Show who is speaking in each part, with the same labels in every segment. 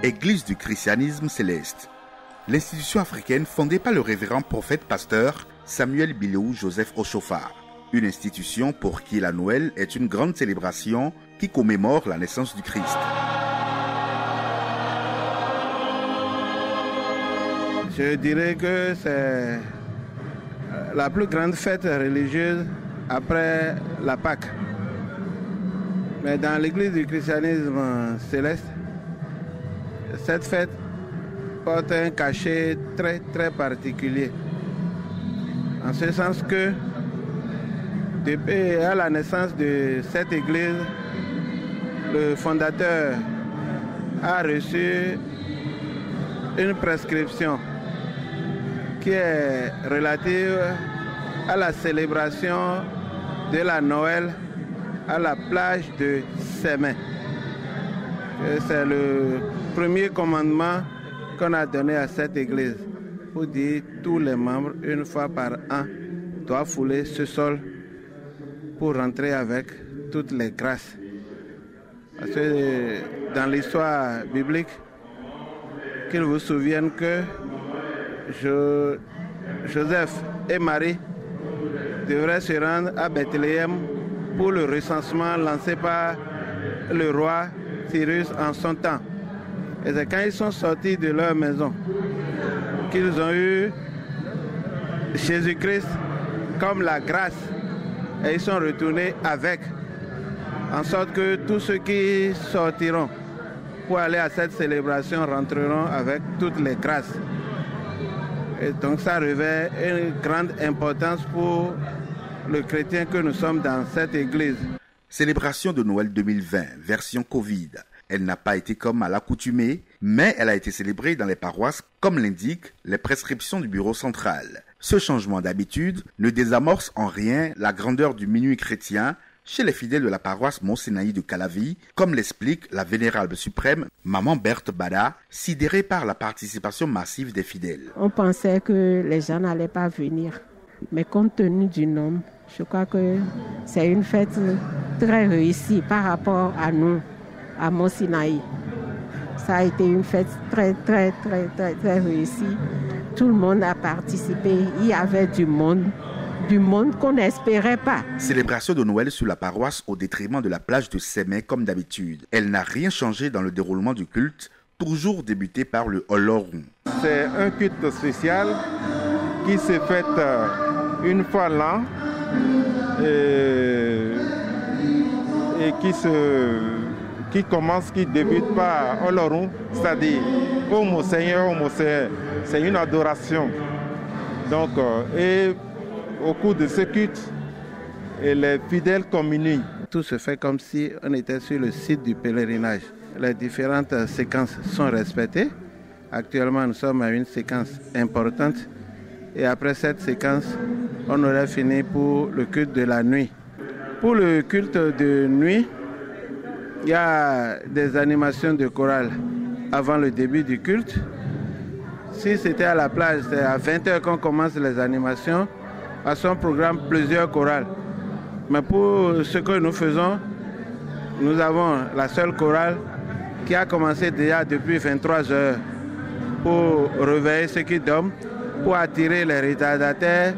Speaker 1: Église du christianisme céleste. L'institution africaine fondée par le révérend prophète pasteur Samuel Biléou Joseph Oshofa. Une institution pour qui la Noël est une grande célébration qui commémore la naissance du Christ.
Speaker 2: Je dirais que c'est la plus grande fête religieuse après la Pâque. Mais dans l'église du christianisme céleste, cette fête porte un cachet très très particulier. En ce sens que depuis à la naissance de cette église, le fondateur a reçu une prescription qui est relative à la célébration de la Noël à la plage de Sémé. C'est le premier commandement qu'on a donné à cette église pour dire tous les membres, une fois par an, doivent fouler ce sol pour rentrer avec toutes les grâces. Parce que dans l'histoire biblique, qu'il vous souvienne que Joseph et Marie devraient se rendre à Bethléem pour le recensement lancé par le roi Cyrus en son temps. Et c'est quand ils sont sortis de leur maison qu'ils ont eu Jésus-Christ comme la grâce. Et ils sont retournés avec, en sorte que tous ceux qui sortiront pour aller à cette célébration rentreront avec toutes les grâces. Et donc ça revêt une grande importance pour le chrétien que nous sommes dans cette église.
Speaker 1: Célébration de Noël 2020, version Covid. Elle n'a pas été comme à l'accoutumée, mais elle a été célébrée dans les paroisses comme l'indiquent les prescriptions du bureau central. Ce changement d'habitude ne désamorce en rien la grandeur du minuit chrétien chez les fidèles de la paroisse Mont-Sinaï de Calavi, comme l'explique la Vénérable suprême Maman Berthe Bada, sidérée par la participation massive des fidèles.
Speaker 3: On pensait que les gens n'allaient pas venir, mais compte tenu du nombre, je crois que c'est une fête très réussie par rapport à nous, à Mont-Sinaï. Ça a été une fête très réussie. Tout le monde a participé. Il y avait du monde qu'on n'espérait pas.
Speaker 1: Célébration de Noël sur la paroisse au détriment de la plage de Sémé comme d'habitude. Elle n'a rien changé dans le déroulement du culte, toujours débuté par le Oloron.
Speaker 2: C'est un culte spécial qui se fête une fois l'an et qui débute par Oloron, c'est-à-dire ô mon Seigneur, c'est une adoration. Donc, et au cours de ce culte, les fidèles communient. Tout se fait comme si on était sur le site du pèlerinage. Les différentes séquences sont respectées. Actuellement, nous sommes à une séquence importante. Et après cette séquence, on aurait fini pour le culte de la nuit. Pour le culte de nuit, il y a des animations de chorale avant le début du culte. Si c'était à la plage, c'est à 20h qu'on commence les animations. À son programme, plusieurs chorales. Mais pour ce que nous faisons, nous avons la seule chorale qui a commencé déjà depuis 23h pour réveiller ceux qui dorment, pour attirer les retardataires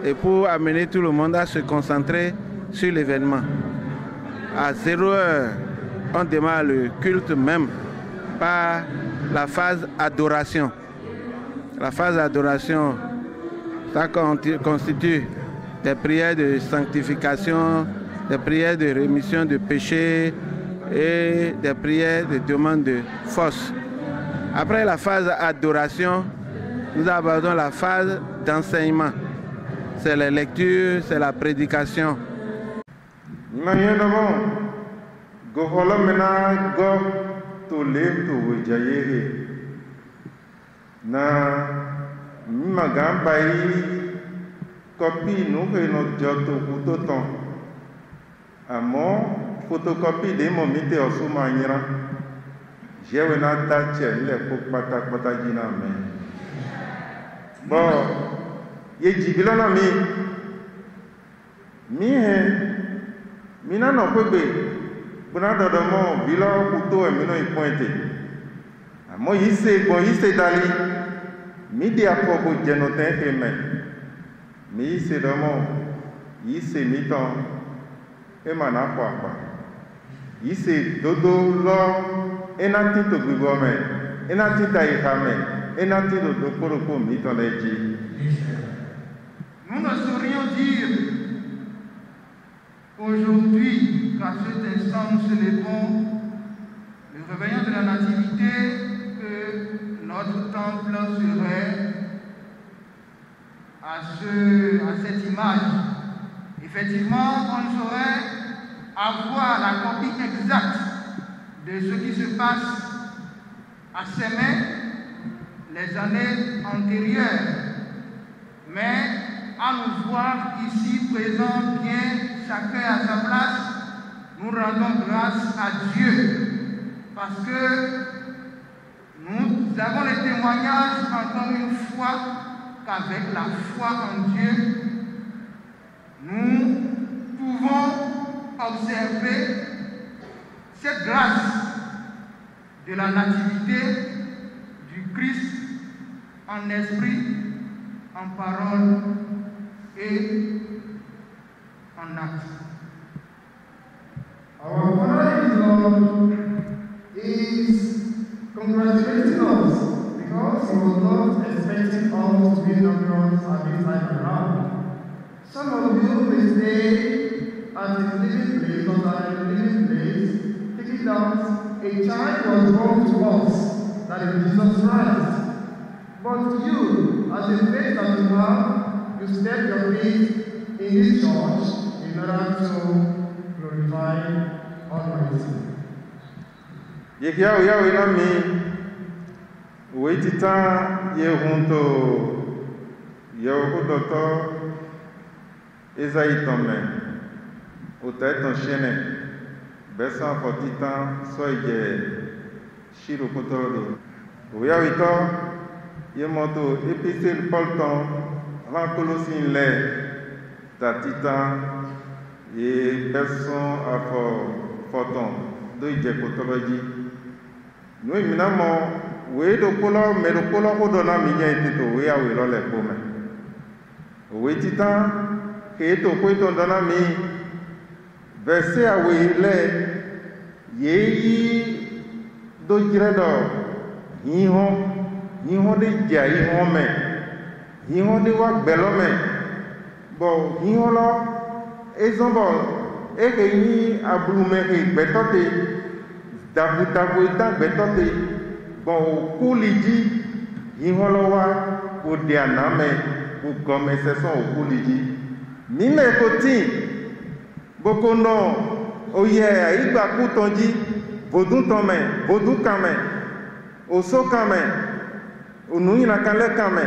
Speaker 2: et pour amener tout le monde à se concentrer sur l'événement. À 0h, on démarre le culte même par la phase adoration. La phase adoration, ça constitue des prières de sanctification, des prières de rémission de péché et des prières de demande de force. Après la phase adoration, nous abordons la phase d'enseignement. C'est la lecture, c'est la prédication.
Speaker 4: Copie nous que nous joto kutoton. Amo photocopie de mon mité au soumanyra. J'ai un attache les pata jina mais. Bon, ye jibilona mi na no kwebe. Buna dodomo bilo kuto e mi no ipointe. Moi, il dali. Midi à propos de genotin que mais il s'est vraiment, il s'est mis en et mana quoi. Il s'est dodo l'or et n'a tito gouvernement et n'a tita ihame et n'a tito de koroko mis en l'éji.
Speaker 5: Nous ne saurions dire aujourd'hui qu'à cet instant nous célébrons le réveillon de la Nativité que notre temple serait à cette image. Effectivement, on ne saurait avoir la copie exacte de ce qui se passe à Sémé les années antérieures. Mais à nous voir ici présents, bien chacun à sa place, nous rendons grâce à Dieu parce que nous avons le témoignage encore une fois qu'avec la foi en Dieu, nous pouvons observer cette grâce de la nativité du Christ en esprit, en parole et en acte.
Speaker 6: Our Father is congratulating us because he was not expecting us to be numerous at this time around. Some of you may stay at his living place or at a living place, thinking that a child was born to us, that is Jesus Christ. But you, as a faith that you have, you step your feet in this church in order to glorify Almighty.
Speaker 4: Yekia uya wina mi weitita ye hunto ye okudoto Esaïe tome uta ton chene besa fotita soye shiro kotoro uya wito ye moto épître Paul ton ran Colossien le tatita ye person afo foton do ije kotoroji nous éminemment, oui, le polo, mais le polo, on donne à mignon et tout, oui, à oui, les pommes. Oui, titan, qui est au point de donner à mi, verset à oui, les, yéyi, do jiredo, yihon de dia, yihon me, yihon de wak belome, bon, yihon là, et zombo, et que yi a bloumé, et betote, dabu ita gbẹtọte bon okuliji ihọlọwa ode aname ugọmẹ sẹsọn okuliji nílẹ kòtì gbogbo náà oyè ìgbàkútọjí bòdúntọmẹ bòdúkàmẹ òsókàmẹ ònúyìnàkálẹkàmẹ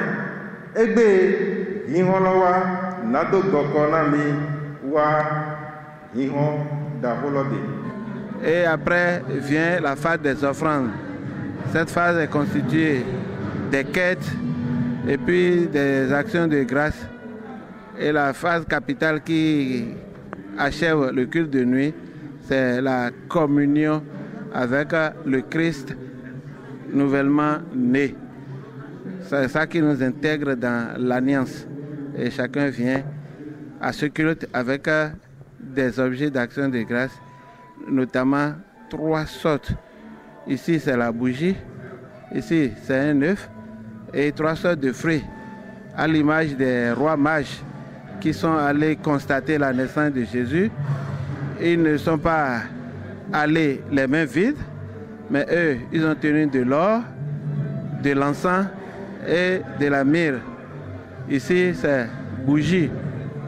Speaker 4: ẹgbẹ ihọlọwa nàdógbọkọ námi wá ihọn dàbọlọdẹ.
Speaker 7: Et après vient la phase des offrandes. Cette phase est constituée des quêtes et puis des actions de grâce. Et la phase capitale qui achève le culte de nuit, c'est la communion avec le Christ nouvellement né. C'est ça qui nous intègre dans l'alliance. Et chacun vient à ce culte avec des objets d'action de grâce, notamment 3 sortes. Ici, c'est la bougie. Ici, c'est un œuf. Et 3 sortes de fruits, à l'image des rois mages qui sont allés constater la naissance de Jésus. Ils ne sont pas allés les mains vides, mais eux, ils ont tenu de l'or, de l'encens et de la myrrhe. Ici, c'est bougie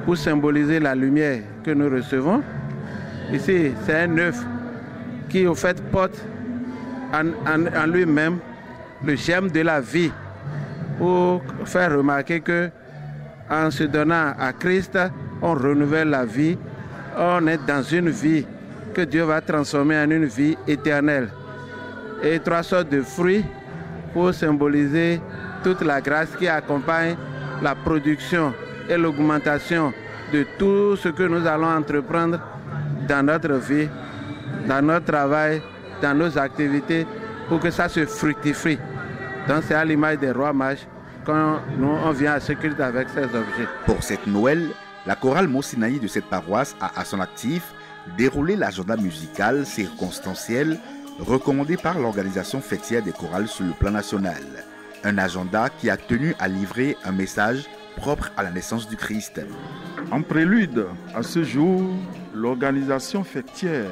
Speaker 7: pour symboliser la lumière que nous recevons. Ici, c'est un œuf qui, au fait, porte en lui-même le germe de la vie pour faire remarquer que, en se donnant à Christ, on renouvelle la vie, on est dans une vie que Dieu va transformer en une vie éternelle. Et 3 sortes de fruits pour symboliser toute la grâce qui accompagne la production et l'augmentation de tout ce que nous allons entreprendre dans notre vie, dans notre travail, dans nos activités pour que ça se fructifie. Donc c'est à l'image des rois mages quand nous on vient à ce culte avec ces objets.
Speaker 1: Pour cette Noël, la chorale Mont Sinaï de cette paroisse a à son actif déroulé l'agenda musical circonstanciel recommandé par l'organisation fêtière des chorales sur le plan national. Un agenda qui a tenu à livrer un message propre à la naissance du Christ.
Speaker 2: En prélude à ce jour, l'organisation fêtière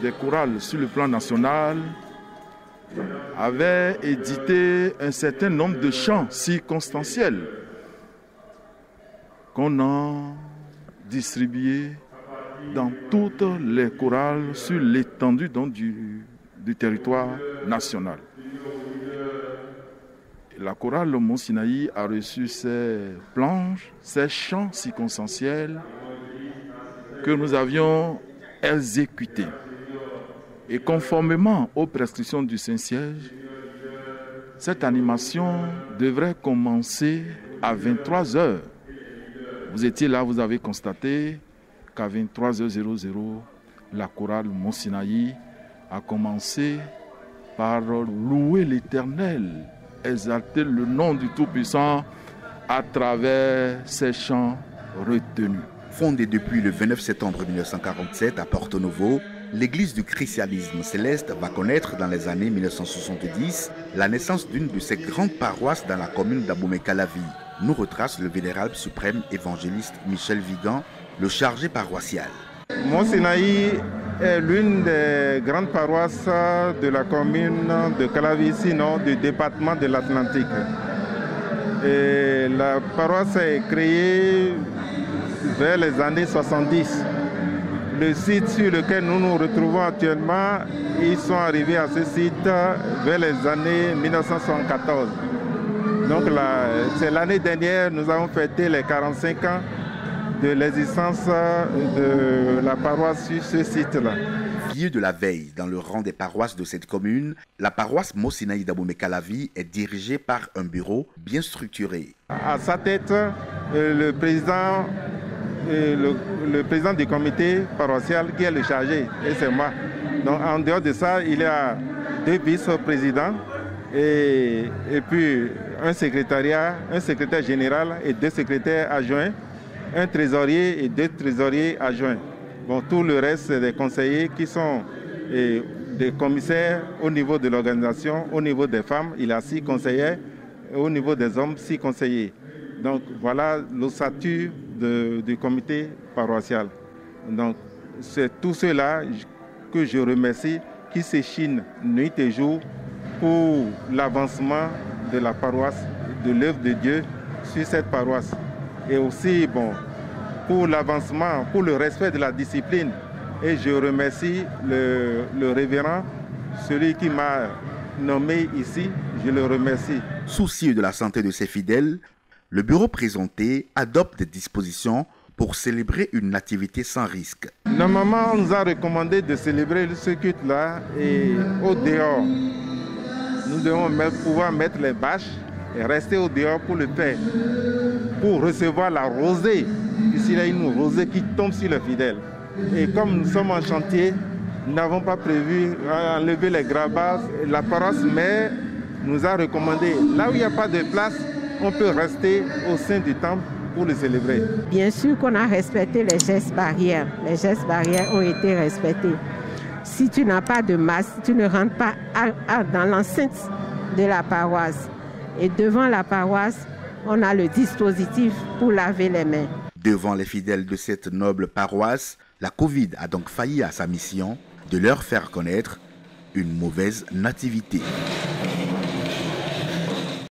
Speaker 2: des chorales sur le plan national avait édité un certain nombre de chants circonstanciels qu'on a distribués dans toutes les chorales sur l'étendue du territoire national. La chorale Mont Sinaï a reçu ces planches, ces chants circonstanciels que nous avions exécutés. Et conformément aux prescriptions du Saint-Siège, cette animation devrait commencer à 23h. Vous étiez là, vous avez constaté qu'à 23h00, la chorale Mont Sinaï a commencé par louer l'Éternel, exalter le nom du Tout-Puissant à travers ces chants retenus.
Speaker 1: Fondée depuis le 29 septembre 1947 à Porto Novo, l'Église du christianisme céleste va connaître dans les années 1970 la naissance d'une de ses grandes paroisses dans la commune d'Abomey-Calavi, nous retrace le vénérable suprême évangéliste Michel Vigan, le chargé paroissial.
Speaker 4: Mont Sinaï est l'une des grandes paroisses de la commune de Calavi, sinon du département de l'Atlantique. Et la paroisse est créée vers les années 70. Le site sur lequel nous nous retrouvons actuellement, ils sont arrivés à ce site vers les années 1974. Donc c'est l'année dernière, nous avons fêté les 45 ans de l'existence de la paroisse sur ce site-là.
Speaker 1: Vieux de la veille dans le rang des paroisses de cette commune, la paroisse Mont Sinaï d'Abomey-Calavi est dirigée par un bureau bien structuré.
Speaker 4: À sa tête, le président du comité paroissial qui est le chargé, et c'est moi. Donc en dehors de ça, il y a 2 vice-présidents et puis un secrétaire général et 2 secrétaires adjoints, un trésorier et 2 trésoriers adjoints. Bon, tout le reste, c'est des conseillers qui sont des commissaires au niveau de l'organisation. Au niveau des femmes, il y a 6 conseillers. Au niveau des hommes, 6 conseillers. Donc voilà l'ossature du comité paroissial. Donc c'est tout cela que je remercie qui s'échinent nuit et jour pour l'avancement de la paroisse, de l'œuvre de Dieu sur cette paroisse. Et aussi pour l'avancement, pour le respect de la discipline. Et je remercie le révérend, celui qui m'a nommé ici, je le remercie.
Speaker 1: Soucieux de la santé de ses fidèles, le bureau présenté adopte des dispositions pour célébrer une nativité sans risque.
Speaker 4: Normalement, on nous a recommandé de célébrer ce culte-là et au dehors. Nous devons pouvoir mettre les bâches et rester au dehors pour le faire, pour recevoir la rosée. Ici, il y a une rosée qui tombe sur les fidèles. Et comme nous sommes en chantier, nous n'avons pas prévu enlever les gravats. La paroisse mère nous a recommandé, là où il n'y a pas de place, on peut rester au sein du temple pour le célébrer.
Speaker 3: Bien sûr qu'on a respecté les gestes barrières. Les gestes barrières ont été respectés. Si tu n'as pas de masque, tu ne rentres pas dans l'enceinte de la paroisse. Et devant la paroisse, on a le dispositif pour laver les mains.
Speaker 1: Devant les fidèles de cette noble paroisse, la Covid a donc failli à sa mission de leur faire connaître une mauvaise nativité.